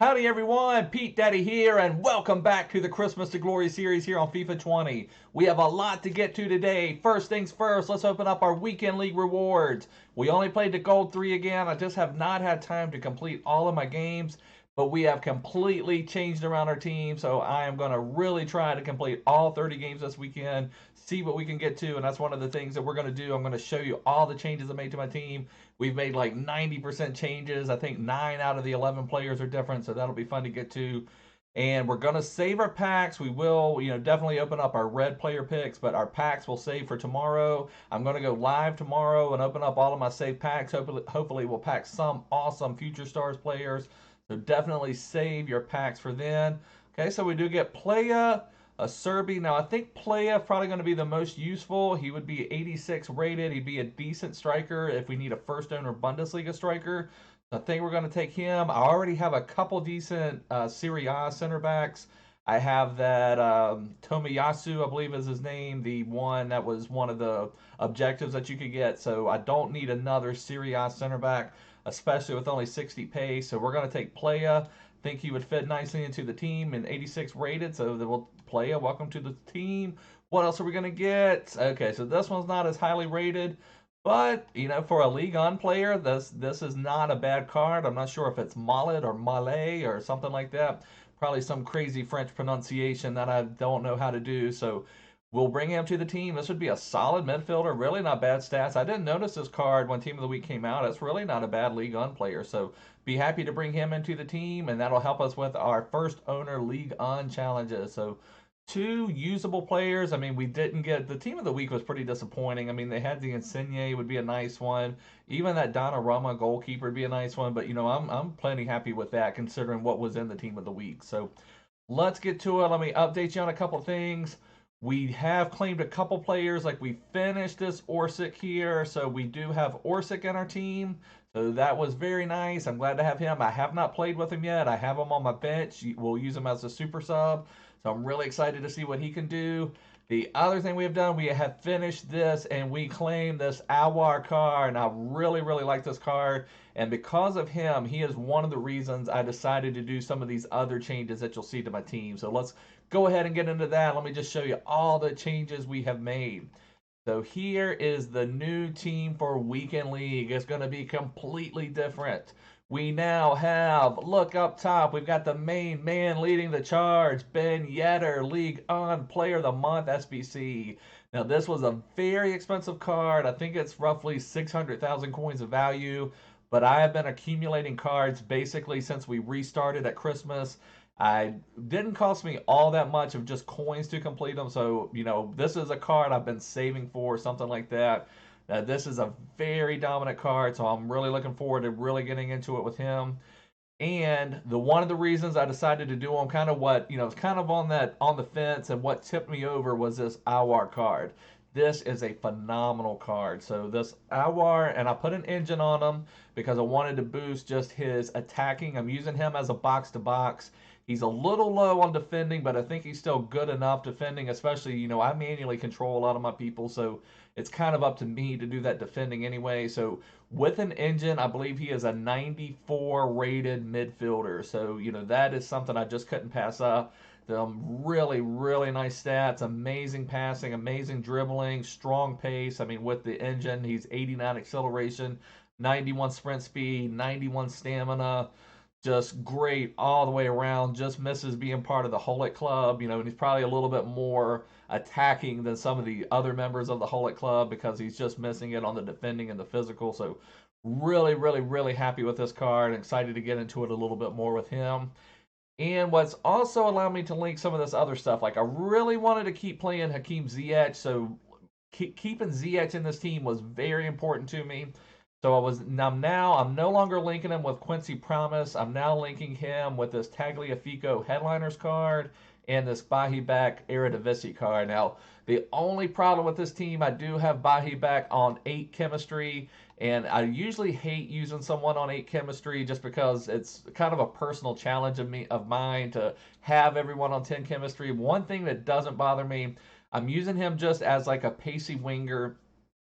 Howdy everyone, Pete Daddy here, and welcome back to the Christmas to Glory series here on FIFA 20. We have a lot to get to today. First things first, let's open up our weekend league rewards. We only played the Gold 3 again. I just have not had time to complete all of my games, but we have completely changed around our team, so I am going to really try to complete all 30 games this weekend, see what we can get to, and that's one of the things that we're going to do. I'm going to show you all the changes I made to my team. We've made like 90% changes. I think 9 out of the 11 players are different, so that'll be fun to get to. And we're going to save our packs. We will, definitely open up our red player picks, but our packs will save for tomorrow. I'm going to go live tomorrow and open up all of my saved packs. Hopefully we'll pack some awesome Future Stars players. So definitely save your packs for then. Okay, so we do get Playa, a Serbi. Now I think Playa probably going to be the most useful. He would be 86 rated. He'd be a decent striker if we need a first owner Bundesliga striker. So I think we're going to take him. I already have a couple decent Serie A center backs. I have that Tomiyasu, I believe is his name, the one that was one of the objectives that you could get. So I don't need another Serie A center back, especially with only 60 pace. So we're going to take Playa. Think he would fit nicely into the team and 86 rated. So we'll Playa. Welcome to the team. What else are we going to get? Okay, so this one's not as highly rated. But, for a Ligue 1 player, this is not a bad card. I'm not sure if it's Mallet or Malay or something like that. Probably some crazy French pronunciation that I don't know how to do. So we'll bring him to the team. This would be a solid midfielder. Really not bad stats. I didn't notice this card when Team of the Week came out. It's really not a bad Ligue 1 player. So be happy to bring him into the team, and that'll help us with our first owner Ligue 1 challenges. So two usable players. I mean, we didn't get the team of the week was pretty disappointing. I mean, they had the Insigne would be a nice one. Even that Donnarumma goalkeeper would be a nice one. But I'm plenty happy with that considering what was in the team of the week. So let's get to it. Let me update you on a couple things. We have claimed a couple players, like we finished this Orsic here, so we do have Orsic in our team. So that was very nice. I'm glad to have him. I have not played with him yet. I have him on my bench. We'll use him as a super sub. So I'm really excited to see what he can do. The other thing we have done, we have finished this and we claimed this Aouar card, and I really, really like this card. And because of him, he is one of the reasons I decided to do some of these other changes that you'll see to my team. So let's go ahead and get into that. Let me just show you all the changes we have made. So here is the new team for Weekend League. It's going to be completely different. We now have, look up top, we've got the main man leading the charge, Ben Yedder, League On Player of the Month, SBC. Now this was a very expensive card. I think it's roughly 600,000 coins of value, but I have been accumulating cards basically since we restarted at Christmas. I didn't cost me all that much of just coins to complete them. So, this is a card I've been saving for, something like that. This is a very dominant card, so I'm really looking forward to really getting into it with him. And one of the reasons I decided to do him, kind of what, it's kind of on the fence, and what tipped me over was this Aouar card. This is a phenomenal card. So this Aouar, and I put an engine on him because I wanted to boost just his attacking. I'm using him as a box to box. He's a little low on defending, but I think he's still good enough defending, especially, I manually control a lot of my people, so it's kind of up to me to do that defending anyway. So with an engine, I believe he is a 94 rated midfielder. So, that is something I just couldn't pass up. Really, really nice stats, amazing passing, amazing dribbling, strong pace. I mean, with the engine, he's 89 acceleration, 91 sprint speed, 91 stamina, just great all the way around. Just misses being part of the Hullet Club, and he's probably a little bit more attacking than some of the other members of the Hullet Club because he's just missing it on the defending and the physical. So really, really, really happy with this card. Excited to get into it a little bit more with him. And what's also allowed me to link some of this other stuff, like I really wanted to keep playing Hakim Ziyech, so keeping Ziyech in this team was very important to me. So I'm no longer linking him with Quincy Promise. I'm now linking him with this Tagliafico Headliners card and this Bahi back Eredivisie card. Now, the only problem with this team, I do have Bahi back on 8 chemistry, and I usually hate using someone on 8 chemistry just because it's kind of a personal challenge of mine to have everyone on 10 chemistry. One thing that doesn't bother me, I'm using him just as like a pacey winger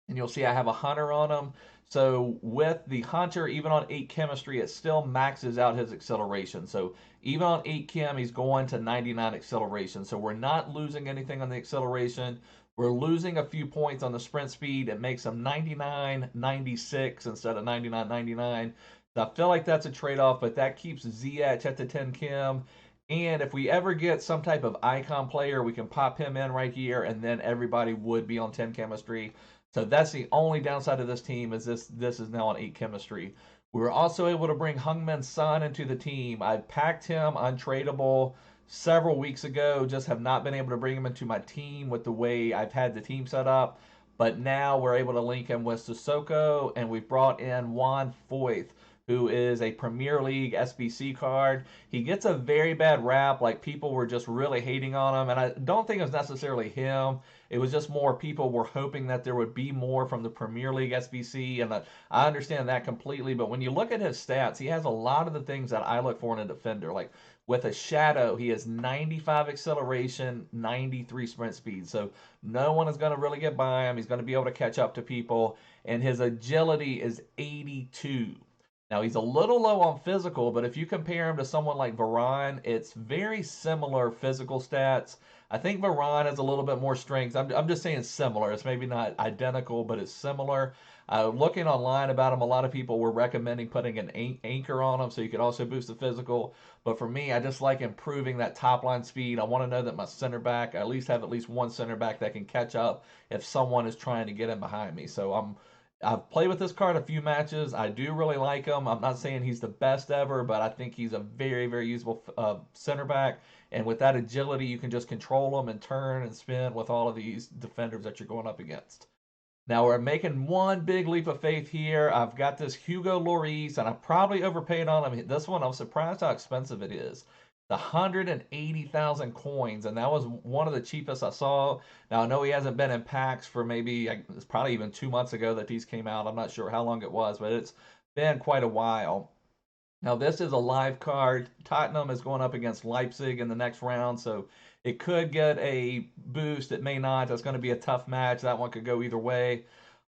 and you'll see I have a hunter on him. So with the hunter, even on 8 chemistry, it still maxes out his acceleration. So even on 8 chem, he's going to 99 acceleration. So we're not losing anything on the acceleration. We're losing a few points on the sprint speed. It makes him 99, 96 instead of 99, 99. So I feel like that's a trade-off, but that keeps Ziyech at the 10 chem. And if we ever get some type of icon player, we can pop him in right here, and then everybody would be on 10 chemistry. So that's the only downside of this team is this is now on 8 chemistry. We were also able to bring Heung-min Son into the team. I packed him untradeable several weeks ago, just have not been able to bring him into my team with the way I've had the team set up. But now we're able to link him with Sissoko, and we've brought in Juan Foyth, who is a Premier League SBC card. He gets a very bad rap, like people were just really hating on him, and I don't think it was necessarily him. It was just more people were hoping that there would be more from the Premier League SBC, and I understand that completely, but when you look at his stats, he has a lot of the things that I look for in a defender. Like with a shadow, he has 95 acceleration, 93 sprint speed. So no one is going to really get by him. He's going to be able to catch up to people, and his agility is 82. Now, he's a little low on physical, but if you compare him to someone like Varane, it's very similar physical stats. I think Varane has a little bit more strength. I'm just saying similar. It's maybe not identical, but it's similar. Looking online about him, a lot of people were recommending putting an anchor on him so you could also boost the physical. But for me, I just like improving that top line speed. I want to know that my center back, I at least have at least one center back that can catch up if someone is trying to get in behind me. So I've played with this card a few matches. I do really like him. I'm not saying he's the best ever, but I think he's a very, very usable center back. And with that agility, you can just control him and turn and spin with all of these defenders that you're going up against. Now we're making one big leap of faith here. I've got this Hugo Lloris, and I probably overpaid on him. This one, I'm surprised how expensive it is. The 180,000 coins, and that was one of the cheapest I saw. Now I know he hasn't been in packs for maybe it's probably even 2 months ago that these came out. I'm not sure how long it was, but it's been quite a while. Now this is a live card. Tottenham is going up against Leipzig in the next round, so it could get a boost. It may not. That's going to be a tough match. That one could go either way.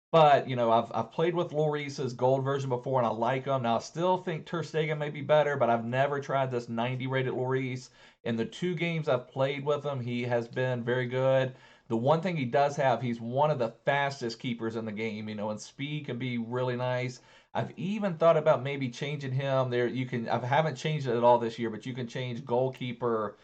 But you know, I've played with Lloris's gold version before, and I like him. Now I still think Ter Stegen may be better, but I've never tried this 90 rated Lloris. In the 2 games I've played with him, he has been very good. The one thing he does have, he's one of the fastest keepers in the game. You know, and speed can be really nice. I've even thought about maybe changing him. There, you can. I haven't changed it at all this year, but you can change goalkeeper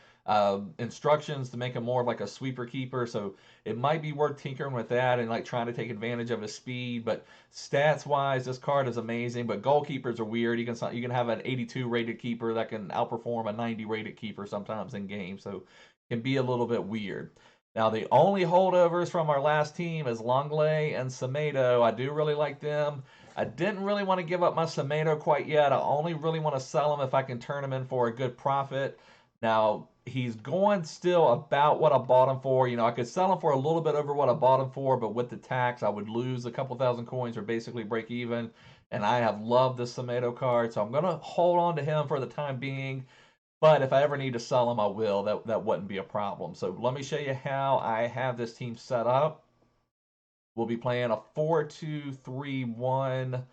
instructions to make him more of like a sweeper keeper. So it might be worth tinkering with that and like trying to take advantage of his speed. But stats wise, this card is amazing. But goalkeepers are weird. You can have an 82 rated keeper that can outperform a 90 rated keeper sometimes in games. So it can be a little bit weird. Now the only holdovers from our last team is Longley and Semedo. I do really like them. I didn't really want to give up my Semedo quite yet. I only really want to sell him if I can turn him in for a good profit. Now, he's going still about what I bought him for. You know, I could sell him for a little bit over what I bought him for, but with the tax, I would lose a couple thousand coins or basically break even. And I have loved this Tomato card, so I'm going to hold on to him for the time being. But if I ever need to sell him, I will. That wouldn't be a problem. So let me show you how I have this team set up. We'll be playing a 4-2-3-1.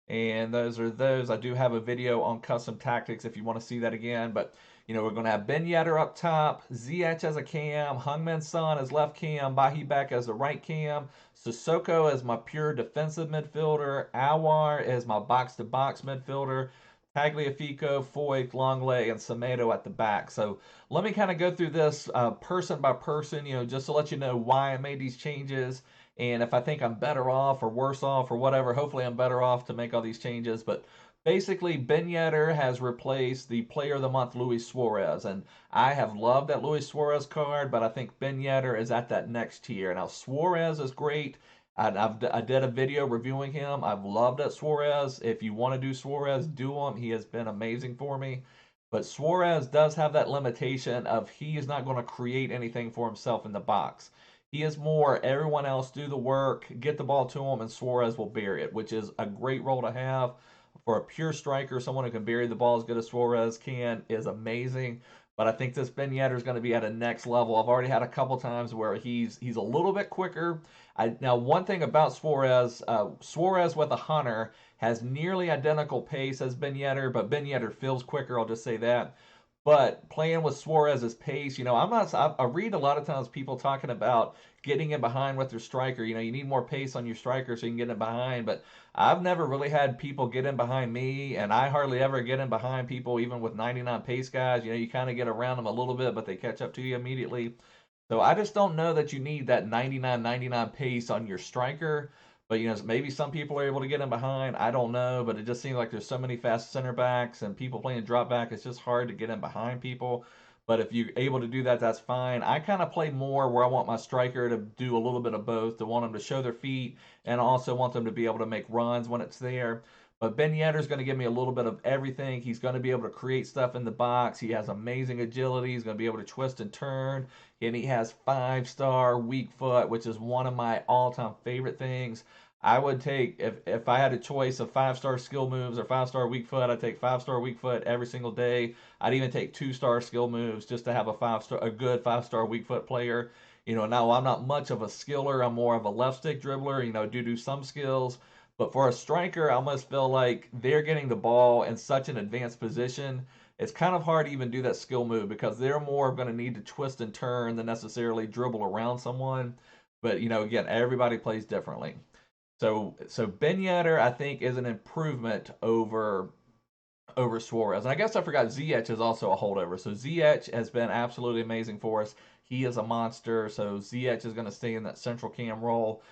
And those are those. I do have a video on custom tactics if you want to see that again. But, you know, we're going to have Ben Yedder up top, Ziyech as a cam, Heung-min Son as left cam, Bahi Beck as the right cam, Sissoko as my pure defensive midfielder, Aouar as my box-to-box midfielder, Tagliafico, Foyth, Longley, and Semedo at the back. So let me kind of go through this person by person, you know, just to let you know why I made these changes. And if I think I'm better off or worse off or whatever, hopefully I'm better off to make all these changes. But basically, Ben Yedder has replaced the Player of the Month, Luis Suarez. And I have loved that Luis Suarez card, but I think Ben Yedder is at that next tier. Now, Suarez is great. I did a video reviewing him. I've loved that Suarez. If you want to do Suarez, do him. He has been amazing for me. But Suarez does have that limitation of he is not going to create anything for himself in the box. He is more everyone else do the work, get the ball to him, and Suarez will bury it, which is a great role to have for a pure striker. Someone who can bury the ball as good as Suarez can is amazing. but I think this Ben Yedder is going to be at a next level. I've already had a couple times where he's a little bit quicker. Now one thing about Suarez, Suarez with a hunter has nearly identical pace as Ben Yedder, but Ben Yedder feels quicker. I'll just say that. But playing with Suarez's pace, I'm not. I read a lot of times people talking about getting in behind with their striker. You need more pace on your striker so you can get in behind. But I've never really had people get in behind me, and I hardly ever get in behind people, even with 99 pace guys. You kind of get around them a little bit, but they catch up to you immediately. So I just don't know that you need that 99 pace on your striker. But maybe some people are able to get in behind. I don't know, but it just seems like there's so many fast center backs and people playing drop back. It's just hard to get in behind people. But if you're able to do that, that's fine. I kind of play more where I want my striker to do a little bit of both, to want them to show their feet and also want them to be able to make runs when it's there. But Ben Yedder is going to give me a little bit of everything. He's going to be able to create stuff in the box. He has amazing agility. He's going to be able to twist and turn. And he has 5-star weak foot, which is one of my all-time favorite things. I would take, if I had a choice of 5-star skill moves or 5-star weak foot, I'd take 5-star weak foot every single day. I'd even take 2-star skill moves just to have a good 5-star weak foot player. Now I'm not much of a skiller. I'm more of a left stick dribbler. Do some skills. But for a striker, I almost feel like they're getting the ball in such an advanced position. It's kind of hard to even do that skill move because they're more going to need to twist and turn than necessarily dribble around someone. But again, everybody plays differently. So Ben Yedder, I think, is an improvement over Suarez. And I guess I forgot Ziyech is also a holdover. So Ziyech has been absolutely amazing for us. He is a monster. So Ziyech is going to stay in that central cam role.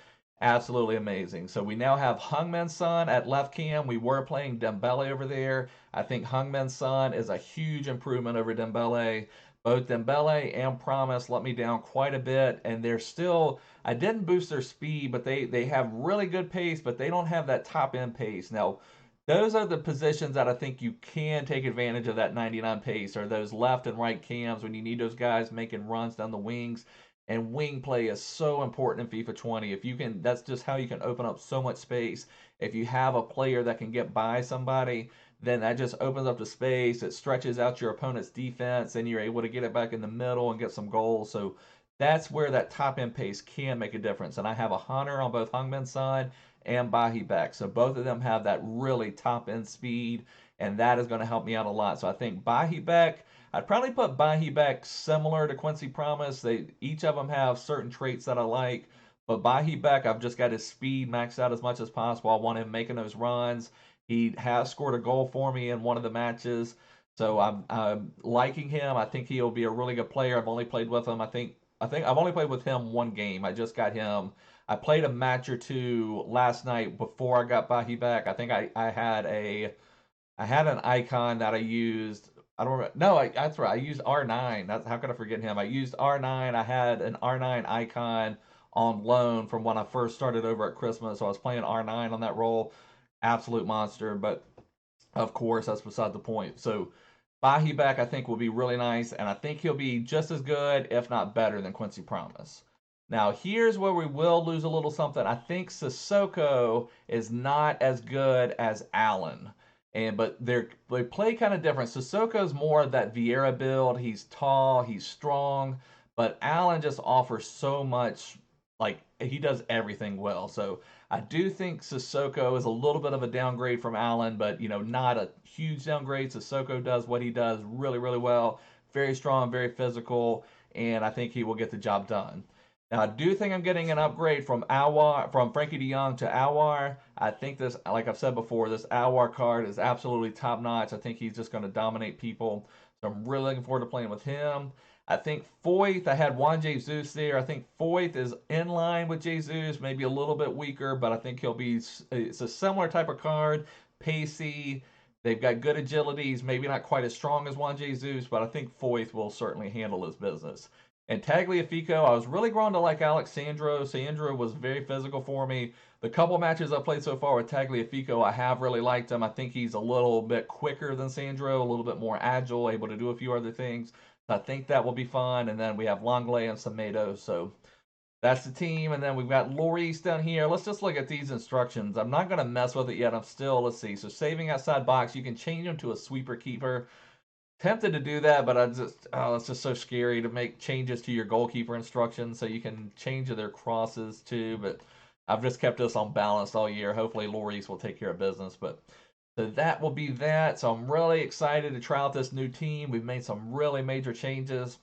Absolutely amazing. So we now have Heung-min Son at left cam. We were playing Dembele over there. I think Heung-min Son is a huge improvement over Dembele. Both Dembele and Promise let me down quite a bit, and they're still. I didn't boost their speed, but they have really good pace, but they don't have that top end pace. Now, those are the positions that I think you can take advantage of that 99 pace, or those left and right cams when you need those guys making runs down the wings. And wing play is so important in FIFA 20. If you can, that's just how you can open up so much space. If you have a player that can get by somebody, then that just opens up the space. It stretches out your opponent's defense, and you're able to get it back in the middle and get some goals. So that's where that top end pace can make a difference. And I have a hunter on both Heung-min's side and Bahi back. So both of them have that really top end speed, and that is going to help me out a lot. So I think Bahi back, I'd probably put Bahi back similar to Quincy Promise. Each of them have certain traits that I like. But Bahi back, I've just got his speed maxed out as much as possible. I want him making those runs. He has scored a goal for me in one of the matches, so I'm liking him. I think he'll be a really good player. I've only played with him. I think I've only played with him one game. I just got him. I played a match or two last night before I got Bahi back. I think I had an icon that I used. I don't remember. No, that's right. I used R9. How could I forget him? I used R9. I had an R9 icon on loan from when I first started over at Christmas. So I was playing R9 on that role. Absolute monster, but of course that's beside the point. So Bahi back I think will be really nice, and I think he'll be just as good, if not better, than Quincy Promise. Now here's where we will lose a little something. I think Sissoko is not as good as Allen. But they play kind of different. Sissoko's more of that Vieira build. He's tall, he's strong, but Allen just offers so much. Like, he does everything well. So I do think Sissoko is a little bit of a downgrade from Allen, but not a huge downgrade. Sissoko does what he does really, really well. Very strong, very physical, and I think he will get the job done. Now, I do think I'm getting an upgrade from Frankie de Jong to Aouar. I think this, like I've said before, this Aouar card is absolutely top notch. I think he's just going to dominate people. So I'm really looking forward to playing with him. I think Foyth, I had Juan Jesus there. I think Foyth is in line with Jesus, maybe a little bit weaker, but I think it's a similar type of card, pacey. They've got good agilities, maybe not quite as strong as Juan Jesus, but I think Foyth will certainly handle his business. And Tagliafico, I was really growing to like Alex Sandro. Sandro was very physical for me. The couple matches I've played so far with Tagliafico, I have really liked him. I think he's a little bit quicker than Sandro, a little bit more agile, able to do a few other things. I think that will be fun. And then we have Longley and Semedo. So that's the team. And then we've got Lloris down here. Let's just look at these instructions. I'm not going to mess with it yet. Let's see. So saving outside box, you can change them to a sweeper keeper. Tempted to do that, but it's just so scary to make changes to your goalkeeper instructions so you can change their crosses too. But I've just kept this on balance all year. Hopefully, Lloris will take care of business. But so that will be that. So I'm really excited to try out this new team. We've made some really major changes.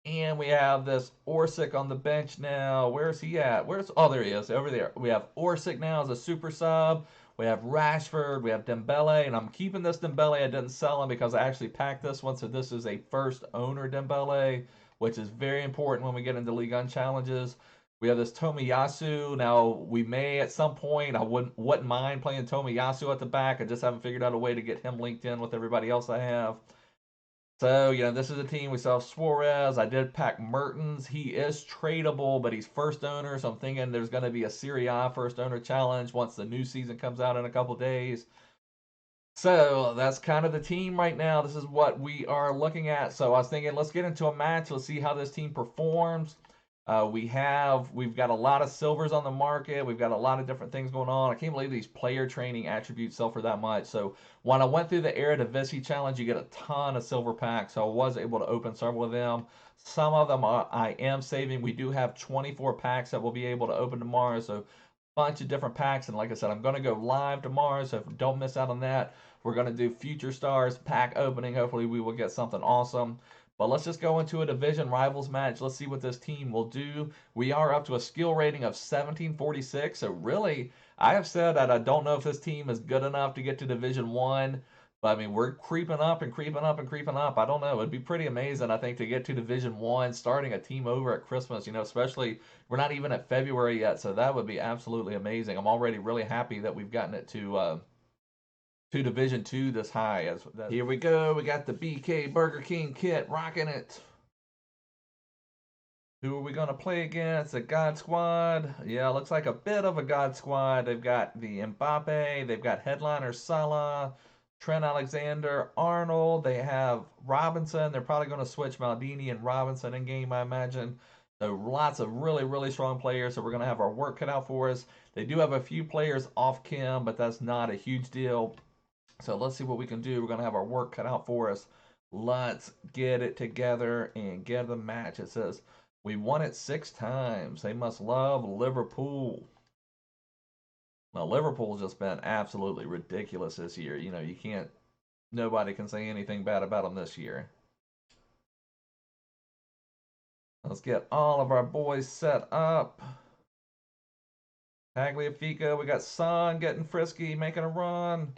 And we have this Orsic on the bench now. Where's he at? Oh, there he is, over there. We have Orsic now as a super sub. We have Rashford. We have Dembele. And I'm keeping this Dembele. I didn't sell him because I actually packed this one. So this is a first owner Dembele, which is very important when we get into Ligue 1 challenges. We have this Tomiyasu. Now, we may at some point, I wouldn't mind playing Tomiyasu at the back. I just haven't figured out a way to get him linked in with everybody else I have. So, this is a team. We still have Suarez. I did pack Mertens. He is tradable, but he's first owner, so I'm thinking there's going to be a Serie A first owner challenge once the new season comes out in a couple days. So, that's kind of the team right now. This is what we are looking at. So, I was thinking, let's get into a match. Let's see how this team performs. We've got a lot of silvers on the market. We've got a lot of different things going on. I can't believe these player training attributes sell for that much. So when I went through the Eredivisie challenge, you get a ton of silver packs. So I was able to open several of them. Some of them I am saving. We do have 24 packs that we'll be able to open tomorrow. So a bunch of different packs. And like I said, I'm going to go live tomorrow. So don't miss out on that. We're going to do Future Stars pack opening. Hopefully we will get something awesome. But let's just go into a division rivals match. Let's see what this team will do. We are up to a skill rating of 1746. So really, I have said that I don't know if this team is good enough to get to Division 1. But I mean, we're creeping up and creeping up and creeping up. I don't know. It'd be pretty amazing, I think, to get to Division 1, starting a team over at Christmas, especially we're not even at February yet. So that would be absolutely amazing. I'm already really happy that we've gotten it to Division 2 this high. Here we go. We got the BK Burger King kit rocking it. Who are we going to play against? The God Squad. Yeah, looks like a bit of a God Squad. They've got the Mbappe. They've got headliner Salah, Trent Alexander-Arnold. They have Robinson. They're probably going to switch Maldini and Robinson in game, I imagine. So lots of really, really strong players. So we're going to have our work cut out for us. They do have a few players off Kim, but that's not a huge deal. So let's see what we can do. We're going to have our work cut out for us. Let's get it together and get the match. It says we won it 6 times. They must love Liverpool. Now, Liverpool's just been absolutely ridiculous this year. Nobody can say anything bad about them this year. Let's get all of our boys set up. Tagliafico, we got Son getting frisky, making a run.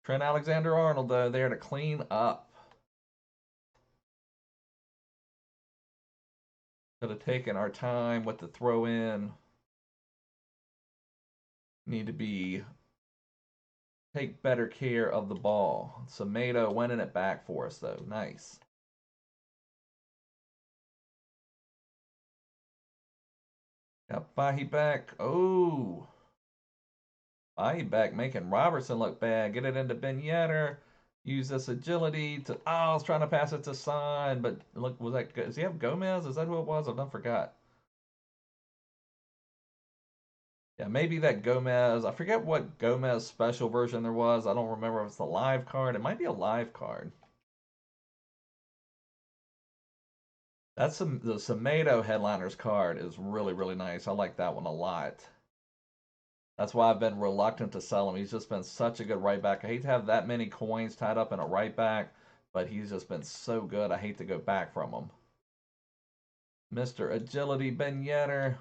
Trent Alexander-Arnold, though, there to clean up. Could have taken our time with the throw in. Need to take better care of the ball. Semedo winning it back for us, though. Nice. Got Fahy back. Oh. Fahy back making Robertson look bad. Get it into Ben Yedder. Use this agility to. Oh, I was trying to pass it to Son, but look, does he have Gomez? Is that who it was? I forgot. Yeah, maybe that Gomez. I forget what Gomez special version there was. I don't remember if it's the live card. It might be a live card. The Semedo Headliners card is really, really nice. I like that one a lot. That's why I've been reluctant to sell him. He's just been such a good right back. I hate to have that many coins tied up in a right back, but he's just been so good. I hate to go back from him. Mr. Agility Ben Yedder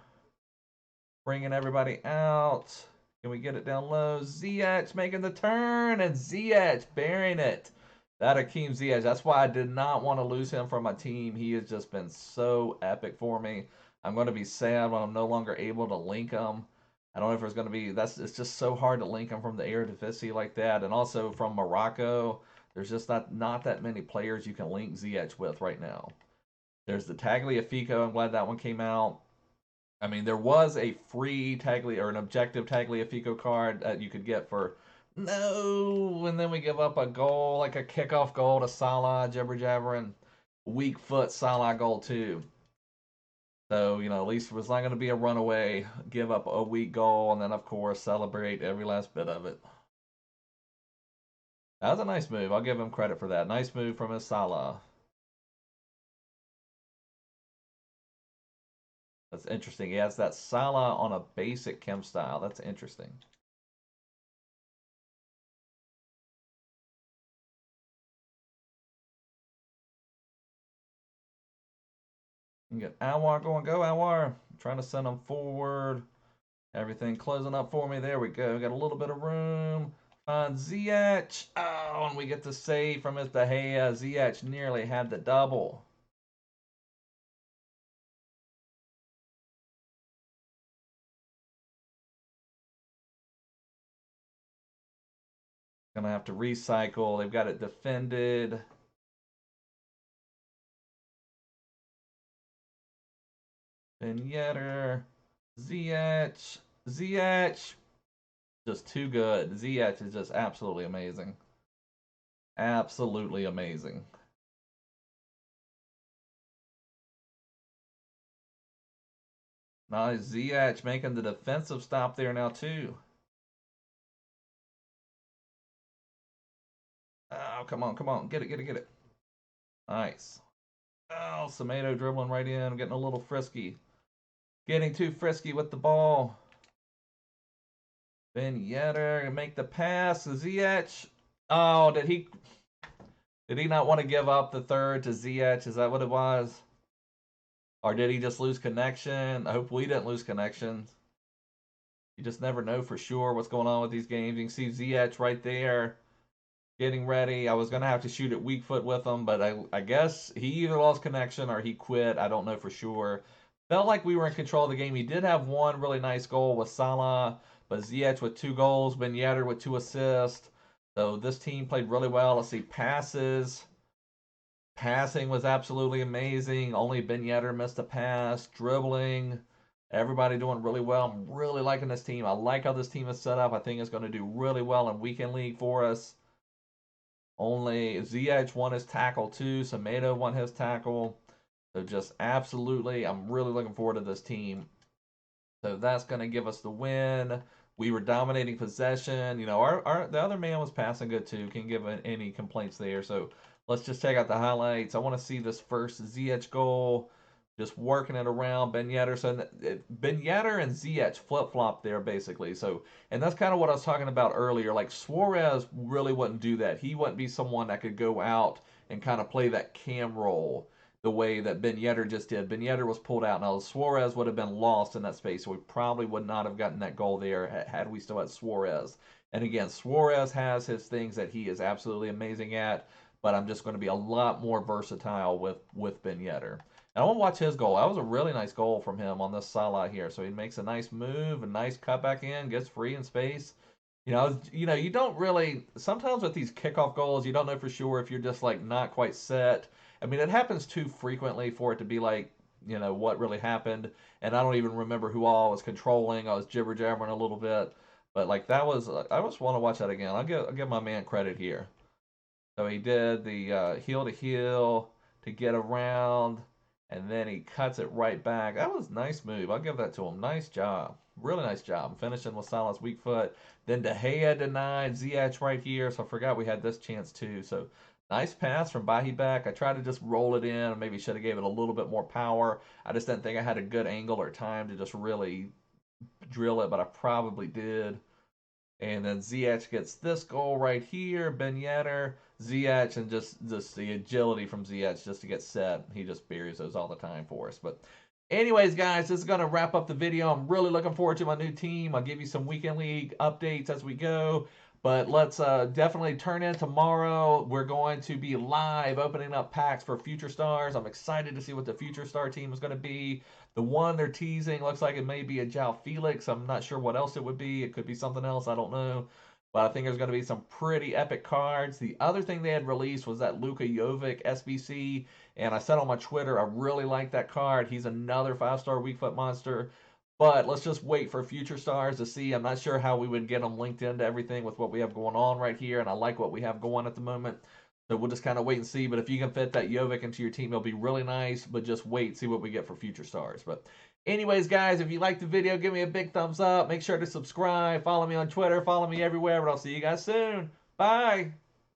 bringing everybody out. Can we get it down low? Ziyech making the turn, and Ziyech bearing it. That Hakeem Ziyech. That's why I did not want to lose him from my team. He has just been so epic for me. I'm going to be sad when I'm no longer able to link him. I don't know if there's going to be. It's just so hard to link him from the Eredivisie like that, and also from Morocco. There's just not that many players you can link Ziyech with right now. There's the Tagliafico. I'm glad that one came out. I mean, there was a free an objective Tagliafico card that you could get for no, and then we give up a goal, like a kickoff goal to Salah, jibber jabber, and weak foot Salah goal too. So, at least it's not going to be a runaway, give up a weak goal, and then, of course, celebrate every last bit of it. That was a nice move. I'll give him credit for that. Nice move from his Salah. That's interesting. He has that Salah on a basic chem style. That's interesting. You get Aouar going. Go, Aouar. I'm trying to send him forward. Everything closing up for me. There we go. Got a little bit of room. On Ziyech. Oh, and we get the save from his De Gea. Ziyech nearly had the double. Gonna have to recycle. They've got it defended. Ben Yedder. Ziyech. Ziyech. Just too good. Ziyech is just absolutely amazing. Absolutely amazing. Now Ziyech making the defensive stop there now too. Oh, come on, come on. Get it, get it, get it. Nice. Oh, Semedo dribbling right in. Getting a little frisky. Getting too frisky with the ball. Ben Yedder make the pass. Ziyech. Oh, did he not want to give up the third to Ziyech? Is that what it was? Or did he just lose connection? I hope we didn't lose connection. You just never know for sure what's going on with these games. You can see Ziyech right there getting ready. I was going to have to shoot at weak foot with him, but I guess he either lost connection or he quit. I don't know for sure. Felt like we were in control of the game. He did have one really nice goal with Salah, but Ziyech with 2 goals, Ben Yedder with 2 assists. So this team played really well. Let's see, passes. Passing was absolutely amazing. Only Ben Yedder missed a pass. Dribbling. Everybody doing really well. I'm really liking this team. I like how this team is set up. I think it's going to do really well in Weekend League for us. Only Ziyech won his tackle too. Semedo won his tackle. So just absolutely, I'm really looking forward to this team. So that's going to give us the win. We were dominating possession. You know, the other man was passing good too. Can't give any complaints there. So let's just check out the highlights. I want to see this first Ziyech goal. Just working it around Ben Yedder. So Ben Yedder and Ziyech flip-flop there basically. So, and that's kind of what I was talking about earlier. Like Suarez really wouldn't do that. He wouldn't be someone that could go out and kind of play that cam role the way that Ben Yedder just did. Ben Yedder was pulled out. Now, Suarez would have been lost in that space, so we probably would not have gotten that goal there had we still had Suarez. And again, Suarez has his things that he is absolutely amazing at, but I'm just going to be a lot more versatile with Ben Yedder. And I want to watch his goal. That was a really nice goal from him on this Salah here. So he makes a nice move, a nice cut back in, gets free in space. You don't really, sometimes with these kickoff goals, you don't know for sure if you're just like not quite set. I mean, it happens too frequently for it to be like, what really happened. And I don't even remember who all I was controlling. I was jibber jabbering a little bit. But like that was, I just want to watch that again. I'll give my man credit here. So he did the heel to heel to get around, and then he cuts it right back. That was a nice move. I'll give that to him. Nice job. Really nice job. Finishing with Salah's weak foot. Then De Gea denied Ziyech right here, so I forgot we had this chance too. So nice pass from Bahi back. I tried to just roll it in. Maybe should have gave it a little bit more power. I just didn't think I had a good angle or time to just really drill it, but I probably did. And then Ziyech gets this goal right here. Ben Yedder, Ziyech, and just the agility from Ziyech just to get set. He just buries those all the time for us. But anyways, guys, this is going to wrap up the video. I'm really looking forward to my new team. I'll give you some Weekend League updates as we go. But let's definitely turn in tomorrow. We're going to be live opening up packs for Future Stars. I'm excited to see what the Future Star team is going to be. The one they're teasing looks like it may be a João Felix. I'm not sure what else it would be. It could be something else. I don't know. But I think there's going to be some pretty epic cards. The other thing they had released was that Luka Jovic SBC. And I said on my Twitter, I really like that card. He's another 5-star weak foot monster. But let's just wait for Future Stars to see. I'm not sure how we would get them linked into everything with what we have going on right here. And I like what we have going at the moment. So we'll just kind of wait and see. But if you can fit that Jovic into your team, it'll be really nice. But just wait, see what we get for Future Stars. But anyways, guys, if you liked the video, give me a big thumbs up. Make sure to subscribe. Follow me on Twitter. Follow me everywhere. But I'll see you guys soon. Bye.